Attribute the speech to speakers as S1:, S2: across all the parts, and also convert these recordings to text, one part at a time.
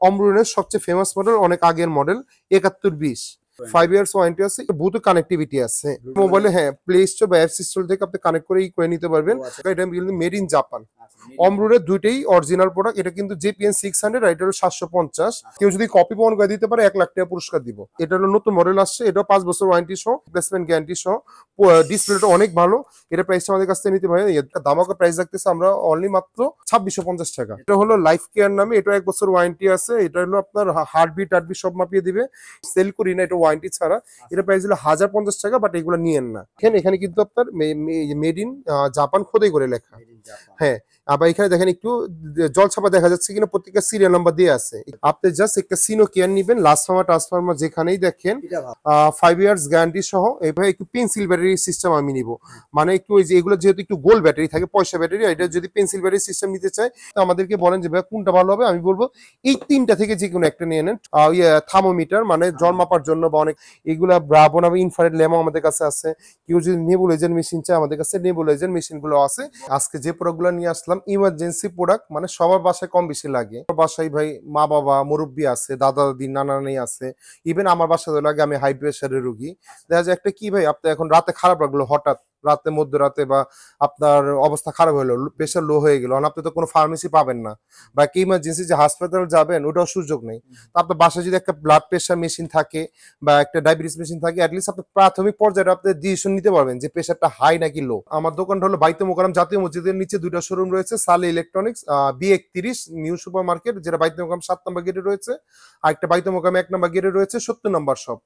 S1: অমরুনের সবচেয়ে famous model, অনেক আগের মডেল 7120। 5 ইয়ার্স ওয়ারেন্টি আছে, ব্লুটুথ কানেক্টিভিটি আছে মোবাইলে। হ্যাঁ, প্লে স্টোর বা অ্যাপস স্টোর থেকে আপনি কানেক্ট করে নিতে পারবেন। এটা কিন্তু মেড ইন জাপান। অমরুরের দুইটাই অরিজিনাল প্রোডাক্ট। এটা কিন্তু JPN 600, আর এটা হলো 750। কেউ যদি কপি প্রমাণ করে দিতে পারে 1 লাখ টাকা পুরস্কার দিব। এটা হলো নতুন মডেল আসছে, এটা 5 বছর ওয়ারেন্টি সহ, রিপ্লেসমেন্ট গ্যারান্টি সহ। ডিসপ্লেটা অনেক ভালো। এটা প্রাইসটা আমাদের কাছ থেকে নিতে পারেন, দামাকা প্রাইস রাখতেছে আমরা অনলি মাত্র 2650 টাকা। এটা হলো লাইফ কেয়ার নামে, এটা 1 বছর ওয়ারেন্টি আছে। এটা হলো আপনার হার্টবিট টার্টবিট সব মাপিয়ে দিবে। সেল করি না এটা ওয়ারেন্টি ছাড়া। এটা প্রাইস হলো 1050 টাকা, বাট এগুলো নিয়েন না। এখানে কিন্তু আপনার মেড ইন জাপান খোদাই করে লেখা। হ্যাঁ, আবার এখানে দেখেন একটু জল ছাপা দেখা যাচ্ছে কিনা, প্রত্যেকটা সিরিয়াল নাম্বার দিয়ে আছে। আপনি জাস্ট একটা সিনো কেয়ার নিবেন, লাস্ট ফার্মার ট্রান্সফার্মার যেখানেই দেখেন 5 ইয়ার্স গ্যারান্টি সহ। এভাবে একটু পেন্সিল ব্যাটারি সিস্টেম আমি নিব, মানে একটু ওই যে এগুলো যেহেতু একটু গোল ব্যাটারি থাকে, পয়সা ব্যাটারি, এটা যদি পেন্সিল ব্যাটারি সিস্টেম নিতে চাই তো আমাদেরকে বলেন যে ভাই কোনটা ভালো হবে। আমি বলবো এই তিনটা থেকে যে কোনো একটা নিয়ে নেন। থার্মোমিটার মানে জল মাপার জন্য, বা অনেক এগুলা ব্রাভো নামে ইনফ্রারেড ল্যাম্প আমাদের কাছে আছে। কেউ যদি নেবুলাইজার মেশিন চায় আমাদের কাছে নেবুলাইজার মেশিন গুলো আছে। আজকে যে প্রোডাক্টগুলো নিয়ে আসলাম ইমার্জেন্সি প্রোডাক্ট, মানে সবার বাসায় কম বেশি লাগে। বাসায় ভাই মা বাবা মুরব্বী আছে, দাদা দাদি নানা নানি আছে, ইভেন আমার বাসায় লাগে আমি হাই প্রেশারের রোগী। দেখা যায় একটা কি ভাই, আপনার এখন রাতে খারাপ লাগলো, হঠাৎ রাতে মধ্যরাতে বা আপনার অবস্থা খারাপ হলো, প্রেশার লো হয়ে গেল, আপনি তো কোনো ফার্মেসি পাবেন না, বা কি ইমার্জেন্সি যে হাসপাতাল যাবেন ওটাও সুযোগ নেই। তো আপনার বাসায় যদি একটা ব্লাড প্রেশার মেশিন থাকে বা একটা ডায়াবেটিস মেশিন থাকে, অ্যাটলিস্ট আপনি প্রাথমিক পর্যায়ে আপনি ডিসিশন নিতে পারবেন যে প্রেশারটা হাই নাকি লো। আমার দোকানটা হলো বাইতুল মোকাররম জাতীয় মসজিদের নিচে, দুইটা শোরুম রয়েছে, সালে electronics B31 new super market, যেটা বাইতুল মোকাররম 7 নম্বর গেটে রয়েছে, আর একটা বাইতুল মোকাররম 1 নম্বর গেটে রয়েছে 70 নম্বর শপ।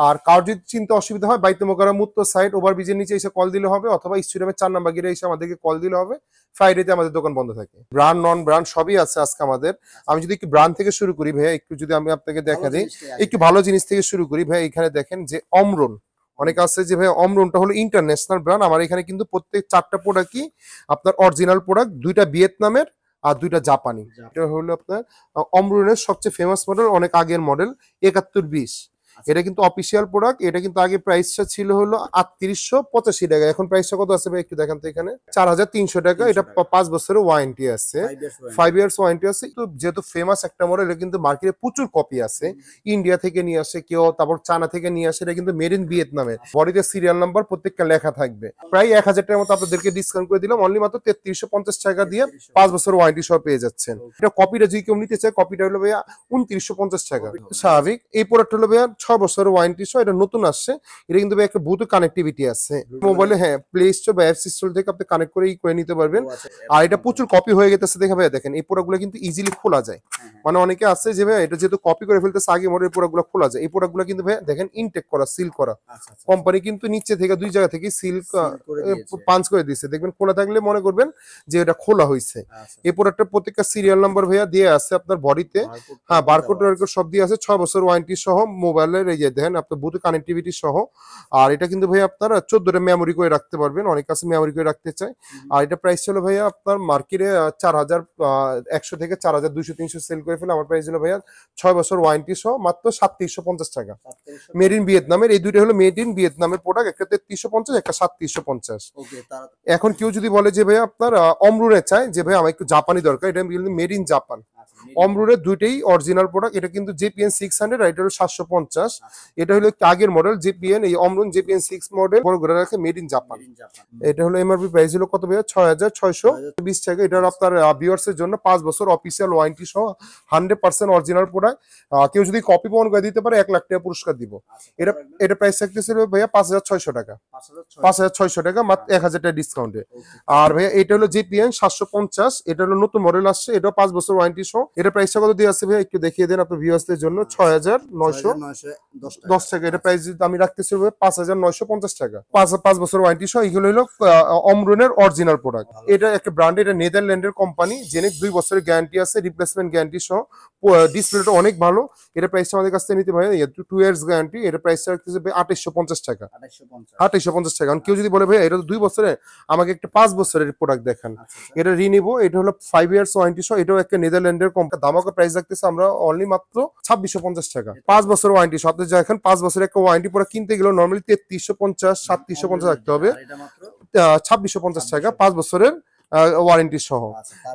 S1: আর কার যদি চিন্তা অসুবিধা হয়, বাইতুল মোকাররম উত্তর সাইড ওভারব্রিজের নিচে এসে কল দিলে হবে, অথবা স্টেডিয়ামের 4 নম্বর গেটে এসে আমাদেরকে কল দিলে হবে। ফ্রাইডেতে আমাদের দোকান বন্ধ থাকে। ব্র্যান্ড নন ব্র্যান্ড সবই আছে আজকে আমাদের। আমি যদি একটু ব্র্যান্ড থেকে শুরু করি ভাইয়া, একটু যদি আমি আপনাকে দেখা দিই, একটু ভালো জিনিস থেকে শুরু করি ভাই। এখানে দেখেন যে অমরন, অনেক আছে যে ভাই অমরনটা হলো ইন্টারন্যাশনাল ব্র্যান্ড। আমার এখানে কিন্তু প্রত্যেক 4টা প্রোডাক্টই আপনার অরিজিনাল প্রোডাক্ট, 2টা ভিয়েতনামের আর 2টা জাপানি। এটা হলো আপনার অমরনের সবচেয়ে ফেমাস মডেল, অনেক আগের মডেল 7120। এটা কিন্তু অফিসিয়াল প্রোডাক্ট। এটা কিন্তু আগে প্রাইসটা ছিল হলো 3885 টাকা, এখন প্রাইসটা কত আছে ভাই একটু দেখান তো। এখানে 4300 টাকা। এটা 5 বছরের ওয়ারেন্টি আছে, 5 ইয়ার্স ওয়ারেন্টি আছে। তো যেহেতু ফেমাস একটা মডেল, এটা কিন্তু মার্কেটে প্রচুর কপি আছে। ইন্ডিয়া থেকে নিয়ে আসে কেউ, তারপর চায়না থেকে নিয়ে আসে। এটা কিন্তু মেড ইন ভিয়েতনামে, বডিতে সিরিয়াল নাম্বার প্রত্যেকটা লেখা থাকবে। প্রায় 1000 টাকার মতো আপনাদেরকে ডিসকাউন্ট করে দিলাম, অনলি মাত্র 3350 টাকা দিয়ে 5 বছর ওয়ারেন্টি সহ পেয়ে যাচ্ছেন। এটা কপিটা যদি কেউ নিতে চায়, কপিটা হলো ভাইয়া 2950 টাকা স্বাভাবিক। এই প্রোডাক্ট হলো ভাইয়া 6 বছরের ওয়ারেন্টি সহ, এটা নতুন আসছে। এটা কিন্তু একটা ব্লুটুথ কানেক্টিভিটি আছে মোবাইলে। হ্যাঁ, প্লে স্টোর বা অ্যাপস স্টোর থেকে আপনি কানেক্ট করে নিতে পারবেন। আর এটা প্রচুর কপি হয়ে গেছে দেখা ভাইয়া, দেখেন এই প্রোডাক্টগুলো কিন্তু ইজিলি খোলা যায়। মানে অনেকে আছে যে ভাইয়া এটা যেহেতু কপি করে ফেলতেছে আগে মডেল, প্রোডাক্টগুলো খোলা যায়। এই প্রোডাক্টগুলো কিন্তু ভাইয়া দেখেন ইনটেক করা, সিল করা। কোম্পানি কিন্তু নিচে থেকে 2 জায়গা থেকে সিল পাঞ্চ করে দিচ্ছে, দেখবেন খোলা থাকলে মনে করবেন যে এটা খোলা হয়েছে। এই প্রোডাক্টের প্রত্যেকটা সিরিয়াল নাম্বার ভাইয়া দিয়ে আছে আপনার বডিতে। হ্যাঁ, বারকোড সব দিয়ে আছে। 6 বছর ওয়ারেন্টি সহ মোবাইলের, এই যে দেখেন আপনার ব্লুটুথ কানেক্টিভিটি সহ। আর এটা কিন্তু ভাইয়া আপনারা 14টা মেমোরি করে রাখতে পারবেন, অনেক কাছে মেমোরি করে রাখতে চায়। আর এটা প্রাইস ছিল ভাইয়া আপনার মার্কেটে 4100 থেকে 4200-300 সেল করে ফেলে। আমার প্রাইস ছিল ভাইয়া 6 বছর ওয়ারেন্টি সহ মাত্র 3750 টাকা। মেড ইন ভিয়েতনামের। এই দুইটা হলো মেড ইন ভিয়েতনামের প্রোডাক্ট, একটা 3350, একটা 3750। এখন কেউ যদি বলে যে ভাইয়া আপনার অমরুনে চায় যে ভাই আমার একটু জাপানি দরকার, এটা কিন্তু মেড ইন জাপান। অমরুনের দুইটাই অরিজিনাল প্রোডাক্ট। এটা কিন্তু JPN 600, আর এটা হলো 750। এটা হলো আগের মডেল JPN, এই অমরুন JPN 6 মডেল বড় করে রাখে মেড ইন জাপান। এটা হলো এমআরপি প্রাইস হলো কত ভাইয়া 6620 টাকা। এটা আপনার ভিউয়ার্স এর জন্য 5 বছর অফিসিয়াল ওয়ারেন্টি সহ 100% অরিজিনাল প্রোডাক্ট। কেউ যদি কপি প্রমাণ করে দিতে পারে 1 লাখ টাকা পুরস্কার দিব। এটা প্রাইস থাকতেছে ভাইয়া 5600 টাকা, 5600 টাকা মাত্র 1000 টাকা ডিসকাউন্টে। আর ভাইয়া এটা হলো JPN 750। এটা হলো নতুন মডেল আসছে, এটা 5 বছর ওয়ারেন্টি সহ। এটা প্রাইসটা কত দিয়ে আছে ভাইয়া একটু দেখিয়ে দেন আপনার ভিউয়ার্সদের জন্য। 6910 টাকা। এটা প্রাইস আমি রাখতেছি 5950 টাকা, 5 বছর ওয়ারেন্টি সহ। এগুলো হলো অমরনের অরিজিনাল প্রোডাক্ট। এটা একটা ব্র্যান্ড, এটা নেদারল্যান্ডের কোম্পানি, জেনেক 2 বছরের গ্যারান্টি আছে, রিপ্লেসমেন্ট গ্যারান্টি সহ। ডিসপ্লেটা অনেক ভালো। এটা প্রাইসটা আমাদের কাছ থেকে নিতে পারেন 2 ইয়ার্স গ্যারান্টি। এটা প্রাইসটা রাখতেছে 2850 টাকা, 2850 টাকা। কেউ যদি বলে ভাই এটা তো 2 বছরের, আমাকে একটা 5 বছরের প্রোডাক্ট দেখান, এটা রিনিবো। এটা হলো 5 ইয়ার্স ওয়ারেন্টি সহ। এটাও একটা নেদারল্যান্ডের কোম্পানি। দামাকা প্রাইস রাখতেছে আমরা অনলি মাত্র 2650 টাকা, 5 বছর ওয়ারেন্টি। সাথে যা এখন 5 বছরের একটা ওয়ারেন্টি পুরো কিনতে গেলে নরমালি 3350 3750 রাখতে হবে। 2650 টাকা 5 বছরের ওয়ারেন্টি সহ।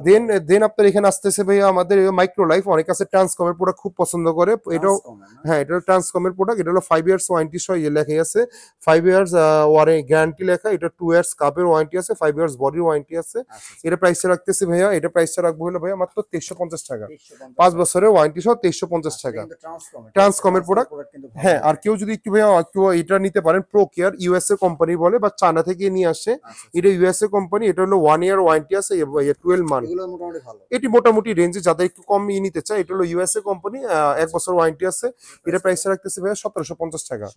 S1: দেন দেন আপনার এখানে আসতেছে ভাইয়া আমাদের মাইক্রো লাইফ, অনেক আছে ট্রান্সকমের প্রোডাক্ট খুব পছন্দ করে, এটাও হ্যাঁ এটা ট্রান্সকমের প্রোডাক্ট, এটা হলো 5 ইয়ার্স ওয়ারেন্টি সহ লেখাই আছে, 5 ইয়ার্স গ্যারান্টি লেখা, এটা 2 ইয়ার্স কাপের ওয়ারেন্টি আছে, 5 ইয়ার্স বডির ওয়ারেন্টি আছে। এটা প্রাইসটা রাখতেছি ভাইয়া, এটা প্রাইসটা রাখবো হলো ভাইয়া মাত্র 2350 টাকা, 5 বছরের ওয়ারেন্টি সহ 2350 টাকা ট্রান্সকমের প্রোডাক্ট। হ্যাঁ আর কেউ যদি একটু ভাইয়া কেউ এটা নিতে পারেন, প্রো কেয়ার ইউএসএ কোম্পানি বলে বা চায়না থেকে নিয়ে আসে, এটা ইউএসএ কোম্পানি, এটা হলো 1 ইয়ার ওয়ারেন্টি আছে 12 মান্থ, এটি মোটামুটি রেঞ্জে যাদের একটু কম নিতে চায়, এটা হলো ইউএসএ কোম্পানি 1 বছর ওয়ারেন্টি আছে। এটা প্রাইসটা রাখতেছি ভাইয়া 1750 টাকা,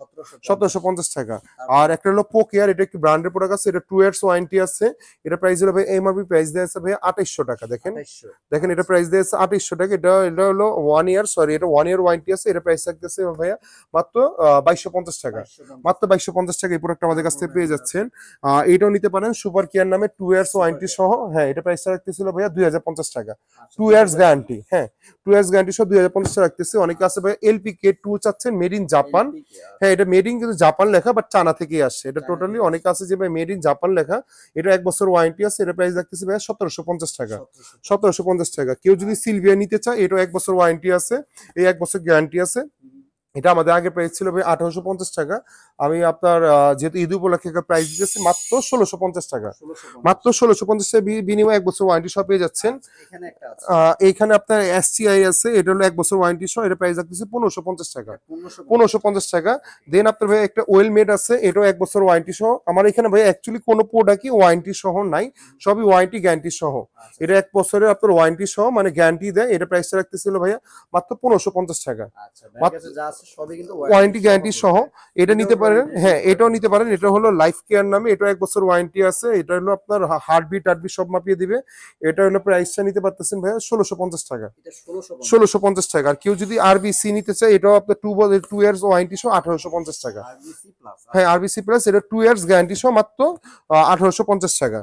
S1: 1750 টাকা। আর একটা হলো প্রো কেয়ার, এটা একটু ব্র্যান্ডের প্রোডাক্ট আছে, এটা 2 ইয়ার্স ওয়ারেন্টি আছে, এটা প্রাইস হলো ভাই এমআরপি প্রাইস দেয়া আছে ভাইয়া 2800 টাকা। দেখেন দেখেন এটা প্রাইস দেয়া আছে 2800 টাকা, এটা হলো 1 ইয়ার, সরি এটা 1 ইয়ার ওয়ারেন্টি আছে, এটা প্রাইস রাখতেছে ভাইয়া মাত্র 2250 টাকা, মাত্র 2250 টাকা এই প্রোডাক্ট আমাদের কাছ থেকে পেয়ে যাচ্ছেন। এটাও নিতে পারেন সুপার কেয়ার নামে, 2 ইয়ার্স ওয়ারেন্টি সহ। হ্যাঁ এটা প্রাইসটা রাখতেছিল ভাইয়া 2050 টাকা, 2 ইয়ার্স গ্যারান্টি। হ্যাঁ 2 ইয়ার্স গ্যারান্টি সহ 2050 টাকা রাখতেছে। অনেকে আছে ভাই এলপিকে 2 চাচ্ছেন, মেড ইন জাপান। হ্যাঁ এটা মেড ইন কিন্তু জাপান লেখা, বাট চায়না থেকে আসে এটা টোটালি। অনেকে আছে যে ভাই মেড ইন জাপান লেখা, এটা 1 বছর ওয়ারেন্টি আছে, এটা প্রাইস রাখতেছে ভাইয়া 1750 টাকা, 1750 টাকা। কেউ যদি সিলভিয়া নিতে চায়, এটা 1 বছর ওয়ারেন্টি আছে, এই 1 বছর গ্যারান্টি আছে। এটা আমাদের আগে প্রাইস ছিল ভাই 1850 টাকা, আমি আপনার যেহেতু ঈদ উপলক্ষে প্রাইস দিতেছি মাত্র 1650 টাকা, মাত্র 1650 টাকা বিনিময়ে 1 বছর ওয়ারেন্টি সহ পেয়ে যাচ্ছেন। এইখানে আপনার এসটিআই আছে, এটা হলো 1 বছর ওয়ারেন্টি সহ, এটা প্রাইস রাখতেছি 1550 টাকা, 1550 টাকা। দেন আপনার ভাই একটা ওয়েল মেড আছে, এটাও 1 বছর ওয়ারেন্টি সহ। আমার এখানে ভাই অ্যাকচুয়ালি কোনো প্রোডাক্টই ওয়ারেন্টি সহ নাই, সবই ওয়ারেন্টি গ্যারান্টি সহ। এটা 1 বছরের আপনার ওয়ারেন্টি সহ, মানে গ্যারান্টি দেয়। এটা প্রাইসটা রাখতেছিল ভাইয়া মাত্র 1550 টাকা, ওয়ারেন্টি গ্যারান্টি সহ। এটা নিতে পারেন, হ্যাঁ এটাও নিতে পারেন, এটা হলো লাইফ কেয়ার নামে, এটা 1 বছর ওয়ারেন্টি আছে, এটা হলো আপনার হার্টবিট টার্টবিট সব মাপিয়ে দিবে। এটা হলো প্রাইসটা নিতে পারতেছেন ভাইয়া 1650 টাকা, 1650 টাকা। আর কেউ যদি আরবিসি নিতে চায়, এটাও আপনার 2 ইয়ার্স ওয়ারেন্টি সহ 1850 টাকা। হ্যাঁ আরবিসি প্লাস, এটা 2 ইয়ার্স গ্যারান্টি সহ মাত্র 1850 টাকা,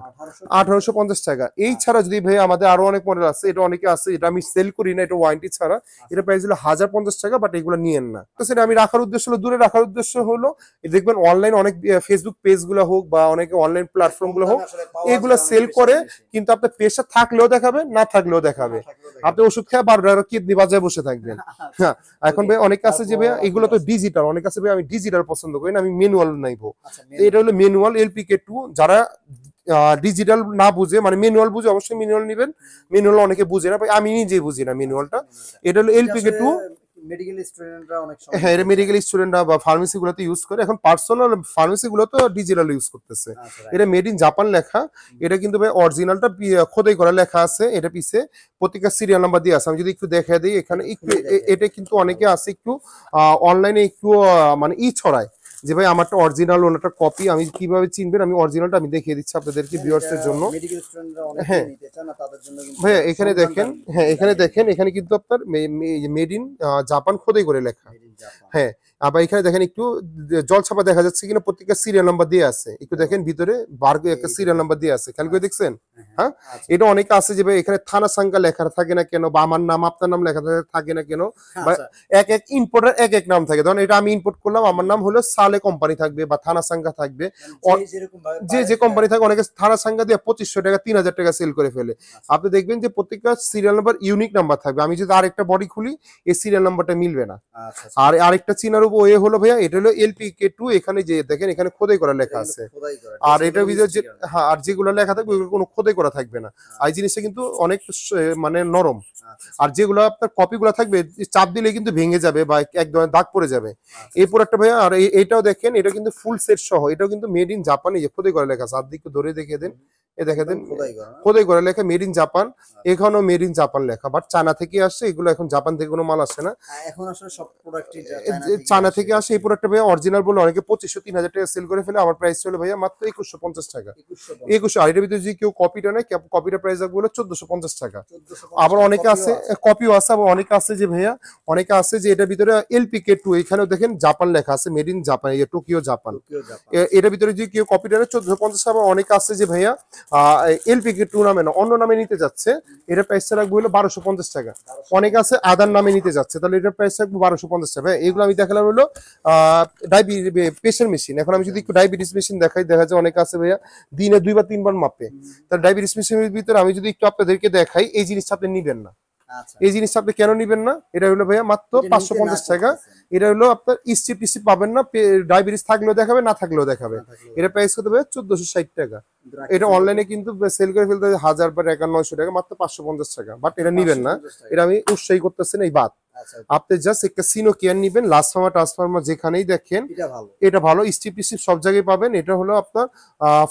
S1: 1850 টাকা। এই ছাড়া যদি ভাই আমাদের আরো অনেক মডেল আছে, এটা অনেকে আছে, এটা আমি সেল করি না, এটা ওয়ারেন্টি ছাড়া। এটা প্রাইস হলো 1050 টাকা, বাট এগুলো নিয়েন না। তো সেটা আমি রাখার উদ্দেশ্য হলো, দূরে রাখার উদ্দেশ্য হলো দেখবেন অনলাইন অনেক ফেসবুক পেজ গুলো হোক বা অনেকে অনলাইন প্ল্যাটফর্ম গুলো হোক, এগুলো সেল করে, কিন্তু আপনার পেশা থাকলেও দেখাবে, না থাকলেও দেখাবে। আপনি ওষুধ খেয়ে বারবার কিডনি বাজায় বসে থাকবেন। হ্যাঁ এখন ভাই অনেক আছে যে ভাই এগুলো তো ডিজিটাল, অনেক আছে ভাই আমি ডিজিটাল পছন্দ করি না, আমি ম্যানুয়াল নাইবো। এটা হলো ম্যানুয়াল এলপিকে 2, যারা ডিজিটাল না বুঝে, মানে ম্যানুয়াল বুঝে অবশ্যই ম্যানুয়াল নেবেন, ম্যানুয়াল অনেকে বুঝে না ভাই, আমি নিজেই বুঝি না ম্যানুয়ালটা। এটা হলো এলপিকে 2,
S2: মেডিকেল স্টুডেন্টরা অনেক সময়,
S1: হ্যাঁ এটা মেডিকেল স্টুডেন্টরা বা ফার্মেসি গুলোতে ইউজ করে, এখন পার্সোনাল ফার্মেসি গুলো তো ডিজিটাল ইউজ করতেছে। এটা মেড ইন জাপান লেখা, এটা কিন্তু ভাই অরিজিনালটা খোদাই করা লেখা আছে, এটা পিছে প্রত্যেকটা সিরিয়াল নাম্বার দিয়ে আছে। আমি যদি একটু দেখা দিই এখানে একটু, এটা কিন্তু অনেকে আছে একটু অনলাইনে একটু মানে ছড়ায় যে ভাই আমারটা অরিজিনাল, ওনারটা কপি, আমি কিভাবে চিনবেন? আমি অরিজিনালটা আমি দেখিয়ে দিচ্ছি আপনাদেরকে ভিউয়ার্সের জন্য। হ্যাঁ ভাইয়া এখানে দেখেন, হ্যাঁ এখানে দেখেন, এখানে কিন্তু আপনার মেড ইন জাপান খোদাই করে লেখা। হ্যাঁ আবার এখানে দেখেন একটু জল ছাপা দেখা যাচ্ছে কিনা, প্রত্যেকটা সিরিয়াল নাম্বার দিয়ে আছে, একটু দেখেন ভিতরে বার্গে একটা সিরিয়াল নাম্বার দিয়ে আছে, খেয়াল করে দেখছেন? হ্যাঁ এটা অনেকে আছে যে ভাই এখানে থানা সংখ্যা লেখা থাকে না কেন, বা আমার নাম আপনার নাম লেখা থাকে না কেন, বা এক এক ইম্পোর্টার এক এক নাম থাকে। ধরেন এটা আমি ইম্পোর্ট করলাম, আমার নাম হলো সালে কোম্পানি থাকবে বা থানা সংখ্যা থাকবে, যে কোম্পানি থাকে অনেকে থানা সংখ্যা দিয়ে 2500 টাকা 3000 টাকা সেল করে ফেলে। আপনি দেখবেন যে প্রত্যেকটা সিরিয়াল নাম্বার ইউনিক নাম্বার থাকবে। আমি যদি আরেকটা বডি খুলি, এই সিরিয়াল নাম্বারটা মিলবে না। আর আরেকটা চিনার ওয়ে হলো ভাইয়া, এটা হলো এলপিকে 2, এখানে যে দেখেন এখানে খোদাই করা লেখা আছে, আর এটার ভিতরে যে হ্যাঁ আর যেগুলো লেখা থাকবে ওগুলো কোনো খোদাই করা থাকবে না। আর এই জিনিসটা কিন্তু অনেক মানে নরম। আর যেগুলো আপনার কপিগুলো থাকবে চাপ দিলে কিন্তু ভেঙে যাবে বা এক ধরনের দাগ পড়ে যাবে। এই প্রোডাক্টটা ভাইয়া, আর এইটাও দেখেন, এটা কিন্তু ফুল সেট সহ, এটাও কিন্তু মেড ইন জাপান, এই খোদাই করা লেখা আছে। আর দিকে ধরে দেখিয়ে দেন, এ দেখে দেন খোদাই করা লেখা মেড ইন জাপান, এখানেও মেড ইন জাপান লেখা, বাট চায়না থেকে আসছে এগুলো, এখন জাপান থেকে কোনো মাল আসছে না,
S2: এখন আসলে সব প্রোডাক্টই
S1: চায়না থেকে আসে। এই প্রোডাক্টটা ভাইয়া অরিজিনাল বলে অনেকে 2500-3000 টাকা সেল করে ফেলে, আমার প্রাইস ছিল ভাইয়া মাত্র 2150 টাকা, 2100। আর এটার ভিতরে যদি কেউ কপিটা নেয়, কপিটা প্রাইস রাখবো হলো 1450 টাকা। আবার অনেকে আছে কপিও আছে, আবার অনেকে আছে যে ভাইয়া, অনেকে আছে যে এটার ভিতরে এলপিকে 2, এখানেও দেখেন জাপান লেখা আছে, made in Japan, Tokyo Japan. এটার ভিতরে যদি কেউ কপিটা নেয় 1450। আবার অনেকে আছে যে ভাইয়া এলপিকে টুর্নামেন্ট অন্য নামে নিতে যাচ্ছে, এটা প্রাইসটা রাখবো হলো 1250 টাকা। অনেক আছে আদার নামে নিতে যাচ্ছে, তাহলে এটার প্রাইস রাখবো 1250 টাকা। এগুলো আমি দেখালাম হলো ডায়াবেটিস প্রেশার মেশিন। এখন আমি যদি একটু ডায়াবেটিস মেশিন দেখাই, দেখা যায় অনেক আছে ভাইয়া দিনে 2 বা 3 বার মাপে। তাহলে ডায়াবেটিস মেশিনের ভিতরে আমি যদি একটু আপনাদেরকে দেখাই, এই জিনিসটা আপনি নিবেন না।
S2: আচ্ছা
S1: এই জিনিসটা আপনি কেন নিবেন না? এটা হলো ভাইয়া মাত্র
S2: এটা নিতে
S1: 550
S2: না
S1: টাকা।
S2: করতেছেন।
S1: এটা হলো আপনার স্ট্রিপ টিস্ট্রিপ পাবেন না, ডায়াবেটিস থাকলেও দেখাবে, না থাকলেও দেখাবে।
S2: না থাকলেও
S1: এটা প্রাইস কত ভাইয়া? 1460 টাকা।
S2: কিন্তু
S1: এটা
S2: রাখতেছেন
S1: অনলাইনে কিন্তু সেল করে ফেলতে 1000 বা 900 টাকা, মাত্র 550 টাকা। বাট এটা নিবেন না,
S2: 550 টাকা।
S1: এটা আমি উৎসাহী করতেছি না, এই বাদ।
S2: আচ্ছা
S1: আপনি জাস্ট একটা সিনো কেয়ার নিবেন, লাস্ট ফার্মা ট্রান্সফার্মার যেখানেই দেখেন
S2: এটা ভালো।
S1: এটা ভালো, স্ট্রিপ টিস্ট্রিপ সব জায়গায় পাবেন। এটা হলো আপনার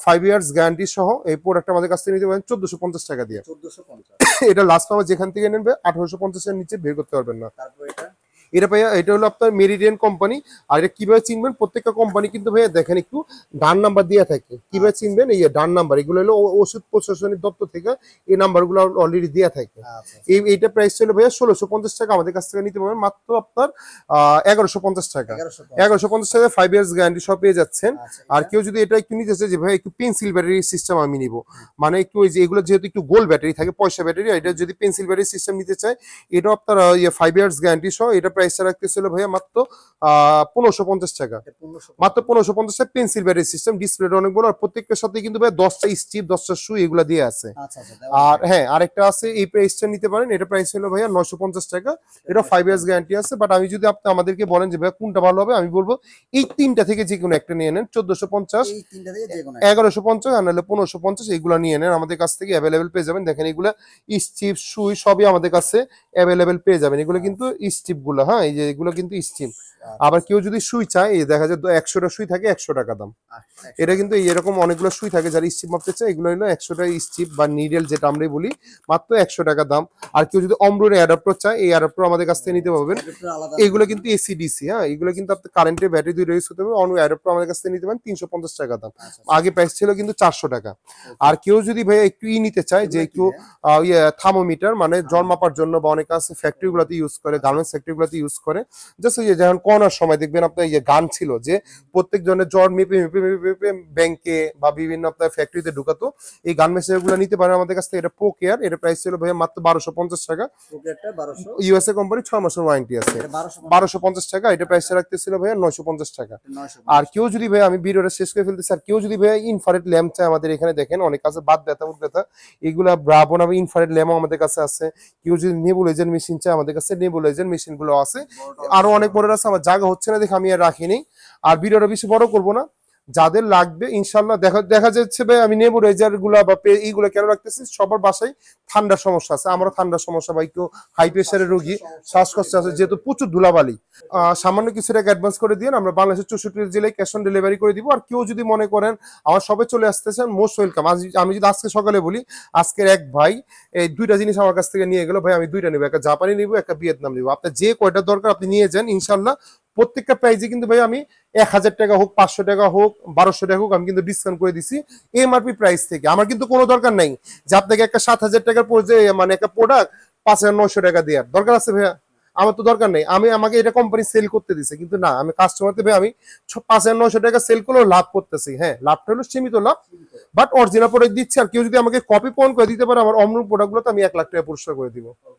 S1: 5 ইয়ার্স গ্যারান্টি সহ এই প্রোডাক্ট আমাদের কাছ থেকে নিতে পারেন 1450 টাকা দিয়ে।
S2: 1450।
S1: এটা লাস্ট ফার্মা যেখান থেকে নেবে 1850 এর নিচে বের করতে পারবেন না।
S2: তারপর এটা
S1: এটা ভাইয়া, এটা হলো আপনার মেরিডিয়ান কোম্পানি। আর এটা কিভাবে চিনবেন? প্রত্যেকটা কোম্পানি কিন্তু ভাইয়া দেখেন একটু ডান নাম্বার দেওয়া থাকে। কিভাবে চিনবেন? এই ডান নাম্বার, এগুলো হলো ওষুধ প্রশাসনিক দপ্তর থেকে এই নাম্বারগুলো অলরেডি দেওয়া থাকে।
S2: আচ্ছা
S1: এইটা প্রাইস ছিল ভাইয়া 1650 টাকা, আমাদের কাছ থেকে নিতে পারবেন মাত্র আপনার 1150 টাকা।
S2: 1150।
S1: 1150 টাকা 5 ইয়ার্স গ্যারান্টি সব পেয়ে যাচ্ছেন।
S2: আচ্ছা
S1: আর কেউ যদি এটা একটু নিতে চায় যে ভাই একটু পেন্সিল ব্যাটারি সিস্টেম আমি নিব, মানে একটু ওই যে এগুলো যেহেতু একটু গোল ব্যাটারি থাকে, পয়সা ব্যাটারি, এটা যদি পেন্সিল ব্যাটারি সিস্টেম নিতে চায়, এটা আপনার 5 ইয়ার্স গ্যারান্টি সহ এটা প্রাইসটা রাখতেছিল ভাইয়া মাত্র 1550 টাকা।
S2: এটা 1550।
S1: মাত্র 1550 টাকা পেন্সিল ব্যাটারি সিস্টেম, ডিসপ্লেটা অনেক বড়। আর প্রত্যেকটার সাথে কিন্তু ভাই 10টা স্ট্রিপ, 10টা সুই এগুলা দিয়ে আছে।
S2: আচ্ছা আচ্ছা
S1: আর হ্যাঁ, আরেকটা আছে, এই প্রাইসটা নিতে পারেন। এটা প্রাইস হলো ভাইয়া 950 টাকা। এটা 5 ইয়ার্স গ্যারান্টি আছে। বাট আমি যদি আপনি আমাদেরকে বলেন যে ভাইয়া কোনটা ভালো হবে, আমি বলবো এই তিনটা থেকে যে কোনো একটা নিয়ে নেন। 1450,
S2: এই তিনটা থেকে যে কোনো
S1: 1150 আর নাহলে 1550 এগুলো নিয়ে নেন, আমাদের কাছ থেকে অ্যাভেলেবেল পেয়ে যাবেন। দেখেন এগুলা স্ট্রিপ সুই সবই আমাদের কাছে অ্যাভেলেবেল পেয়ে যাবেন। এগুলো কিন্তু স্ট্রিপ গুলো, হ্যাঁ এই যে এগুলো কিন্তু স্ট্রিপ। আবার কেউ যদি সুই চায়, এই দেখা যায় 100টা সুই থাকে 100 টাকা দাম। এটা কিন্তু এরকম অনেকগুলো সুই থাকে যারা স্ট্রিপ মাপতে চায়, এগুলো হলো 100টা স্ট্রিপ বা নিডেল যেটা আমরা বলি, মাত্র 100 টাকা দাম। আর কেউ যদি অমরুর অ্যাডাপ্টার চায়, এই অ্যাডাপ্টার আমাদের কাছ থেকে নিতে পারবেন।
S2: আলাদা
S1: এগুলো কিন্তু এসি ডিসি, হ্যাঁ এগুলো কিন্তু আপনি কারেন্টের ব্যাটারি দুটো ইউজ করতে হবে। অন্য অ্যাডাপ্টার আমাদের কাছ থেকে নিতে পারেন 350 টাকা দাম।
S2: আচ্ছা
S1: আগে প্রাইস ছিল কিন্তু 400 টাকা। আর কেউ যদি ভাই একটু নিতে চায় যে একটু থার্মোমিটার, মানে জ্বর মাপার জন্য, বা অনেক আছে ফ্যাক্টরি গুলোতে ইউজ করে, গার্মেন্টস ফ্যাক্টরি গুলোতে ইউজ করে। জাস্ট ওই যে যখন করোনার সময় দেখবেন আপনার এই যে গান ছিল যে প্রত্যেক জনের জ্বর মেপে মেপে মেপে মেপে ব্যাংকে বা বিভিন্ন আপনার ফ্যাক্টরিতে ঢুকাতো, এই গান মেশিন গুলো নিতে পারেন আমাদের কাছ থেকে। এটা প্রো কেয়ার, এটা প্রাইস ছিল ভাই মাত্র 1250 টাকা।
S2: পকেটটা 1200।
S1: ইউএসএ কোম্পানি 6 মাসের ওয়ারেন্টি আছে।
S2: এটা 1250।
S1: 1250 টাকা। এটা প্রাইসটা রাখতেছিল ভাইয়া 950 টাকা।
S2: 950।
S1: আর কেউ যদি ভাই, আমি ভিডিওটা শেষ করে ফেলতেছি, আর কেউ যদি ভাই ইনফ্রারেড ল্যাম্প চায়, আমাদের এখানে দেখেন অনেক আছে বাত ব্যথা উঠ ব্যথা, এগুলা ব্রাভো নামে ইনফ্রারেড ল্যাম্প আমাদের কাছে আছে। কেউ যদি নেবুলাইজার মেশিন চায়, আমাদের কাছে নেবুলাইজার মেশিন গুলো আছে। আরো অনেক মডেল আছে, আমার জায়গা হচ্ছে না দেখে আমি আর রাখিনি। আর ভিডিওটা বেশি বড় করবো না, যাদের লাগবে ইনশাল্লাহ দেখা যাচ্ছে ভাই, আমি নেবুলাইজার গুলা বা এইগুলো কেন রাখতেছি, সবার বাসায় ঠান্ডার সমস্যা আছে, আমারও ঠান্ডার সমস্যা বা একটু হাই প্রেশারের রোগী, শ্বাসকষ্ট আছে, যেহেতু প্রচুর ধুলাবালি। সামান্য কিছু টাকা অ্যাডভান্স করে দিয়ে আমরা বাংলাদেশের 64 জেলায় ক্যাশ অন ডেলিভারি করে দিব। আর কেউ যদি মনে করেন আমার সবে চলে আসতে চান, মোস্ট ওয়েলকাম। আমি যদি আজকে সকালে বলি, আজকের এক ভাই এই দুইটা জিনিস আমার কাছ থেকে নিয়ে গেল, ভাই আমি দুইটা নিবো, একটা জাপানি নিবো, একটা ভিয়েতনাম নিবো। আপনার যে কয়টা দরকার আপনি নিয়ে যান, ইনশাল্লাহ প্রত্যেকটা প্রাইজে কিন্তু ভাই আমি 1000 টাকা হোক, 500 টাকা হোক, 1200 টাকা হোক, আমি কিন্তু ডিসকাউন্ট করে দিছি এমআরপি প্রাইস থেকে। আমার কিন্তু কোনো দরকার নাই যে আপনাকে একটা 7000 টাকার মানে একটা প্রোডাক্ট 5900 টাকা দেওয়ার দরকার আছে ভাইয়া। আমার তো দরকার নেই, আমাকে এটা কোম্পানি সেল করতে দিছে, কিন্তু না, আমি কাস্টমারকে ভাই আমি 5900 টাকা সেল করলেও লাভ করতেছি। হ্যাঁ, লাভটা হলো সীমিত লাভ, বাট অরিজিনাল প্রোডাক্ট দিচ্ছি। আর কেউ যদি আমাকে কপি পয়েন্ট করে দিতে পারে আমার অমরুল প্রোডাক্টগুলো, তো আমি 1 লাখ টাকা পুরস্কার করে দিব।